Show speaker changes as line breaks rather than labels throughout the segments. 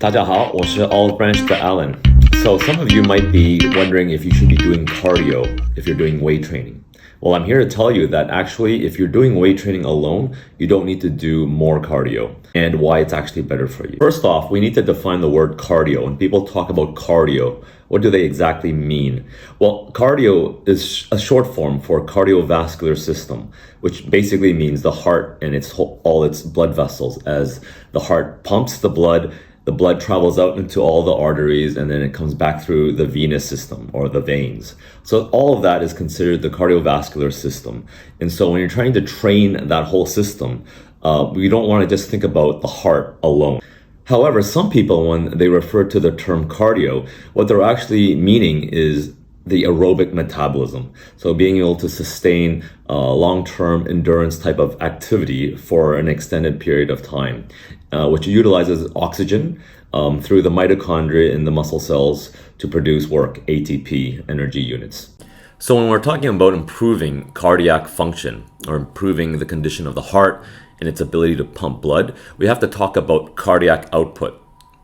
大家好，我是 Olive Branch 的 Alan. So some of you might be wondering if you should be doing cardio if you're doing weight training. Well, I'm here to tell you that actually, if you're doing weight training alone, you don't need to do more cardio, and why it's actually better for you. First off, we need to define the word cardio. When people talk about cardio, what do they exactly mean? Well, cardio is a short form for cardiovascular system, which basically means the heart and all its blood vessels. As the heart pumps the blood travels out into all the arteries, and then it comes back through the venous system or the veins. So all of that is considered the cardiovascular system. And so when you're trying to train that whole system, we don't want to just think about the heart alone. However, some people, when they refer to the term cardio, what they're actually meaning is the aerobic metabolism. So being able to sustain long-term endurance type of activity for an extended period of time, which utilizes oxygen through the mitochondria in the muscle cells to produce work, ATP, energy units. So when we're talking about improving cardiac function or improving the condition of the heart and its ability to pump blood, we have to talk about cardiac output,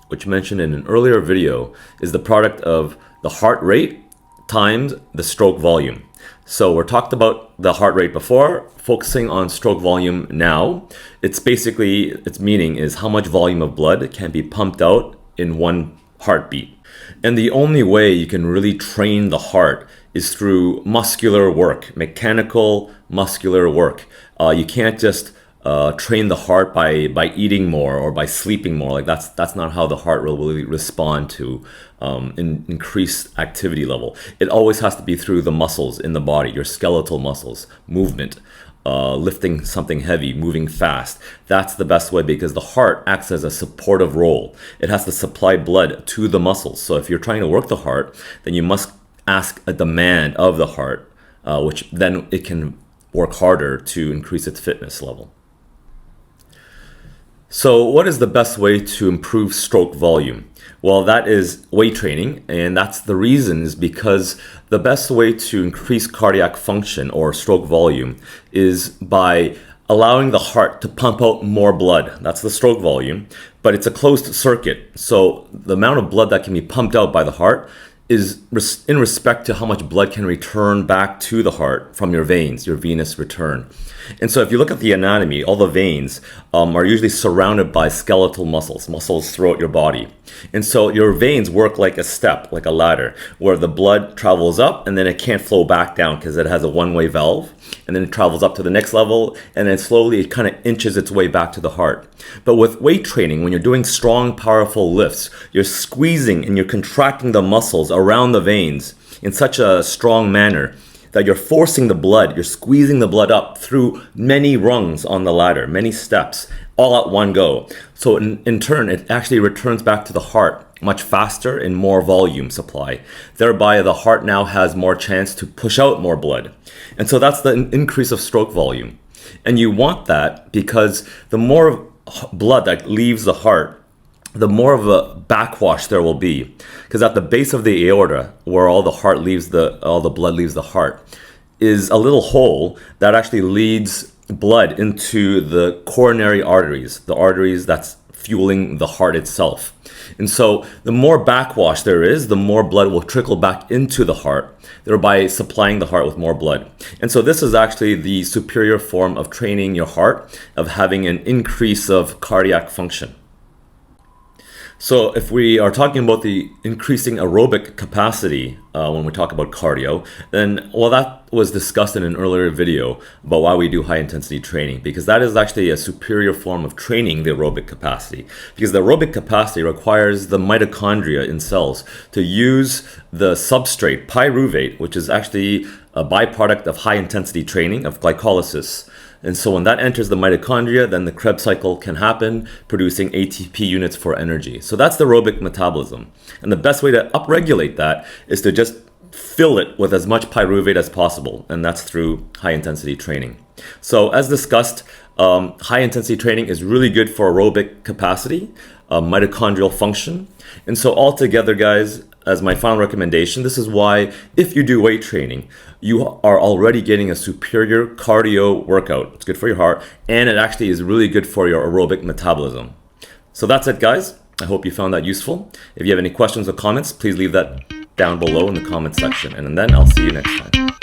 which mentioned in an earlier video is the product of the heart rate times the stroke volume. So we're talked about the heart rate before, focusing on stroke volume now. Its meaning is how much volume of blood can be pumped out in one heartbeat. And the only way you can really train the heart is through muscular work, mechanical muscular work. You can't just train the heart by eating more or by sleeping more. Like that's not how the heart will really respond to increased activity level. It always has to be through the muscles in the body, your skeletal muscles, movement, lifting something heavy, moving fast. That's the best way because the heart acts as a supportive role. It has to supply blood to the muscles. So if you're trying to work the heart, then you must ask a demand of the heart, which then it can work harder to increase its fitness level. So what is the best way to improve stroke volume? Well, that is weight training, and that's the reason is because the best way to increase cardiac function or stroke volume is by allowing the heart to pump out more blood. That's the stroke volume, but it's a closed circuit. So the amount of blood that can be pumped out by the heart is in respect to how much blood can return back to the heart from your veins, your venous return. And so if you look at the anatomy, all the veins are usually surrounded by skeletal muscles throughout your body. And so your veins work like a step, like a ladder, where the blood travels up and then it can't flow back down because it has a one-way valve. And then it travels up to the next level, and then slowly it kind of inches its way back to the heart. But with weight training, when you're doing strong, powerful lifts, you're squeezing and you're contracting the muscles around the veins in such a strong manner that you're forcing the blood, you're squeezing the blood up through many rungs on the ladder, many steps, all at one go. So in turn, it actually returns back to the heart much faster and more volume supply. Thereby, the heart now has more chance to push out more blood. And so that's the increase of stroke volume. And you want that because the more blood that leaves the heart, the more of a backwash there will be. Because at the base of the aorta, where all the blood leaves the heart, is a little hole that actually leads blood into the coronary arteries, the arteries that's fueling the heart itself. And so the more backwash there is, the more blood will trickle back into the heart, thereby supplying the heart with more blood. And so this is actually the superior form of training your heart, of having an increase of cardiac function. So if we are talking about the increasing aerobic capacity when we talk about cardio, then, well, that was discussed in an earlier video about why we do high intensity training, because that is actually a superior form of training the aerobic capacity. Because the aerobic capacity requires the mitochondria in cells to use the substrate, pyruvate, which is actually a byproduct of high intensity training, of glycolysis. And so when that enters the mitochondria, then the Krebs cycle can happen, producing ATP units for energy. So that's the aerobic metabolism. And the best way to upregulate that is to just fill it with as much pyruvate as possible. And that's through high intensity training. So as discussed, high intensity training is really good for aerobic capacity, mitochondrial function. And so altogether, guys, as my final recommendation, this is why if you do weight training, you are already getting a superior cardio workout. It's good for your heart, and it actually is really good for your aerobic metabolism. So that's it, guys. I hope you found that useful. If you have any questions or comments, please leave that down below in the comment section. And then I'll see you next time.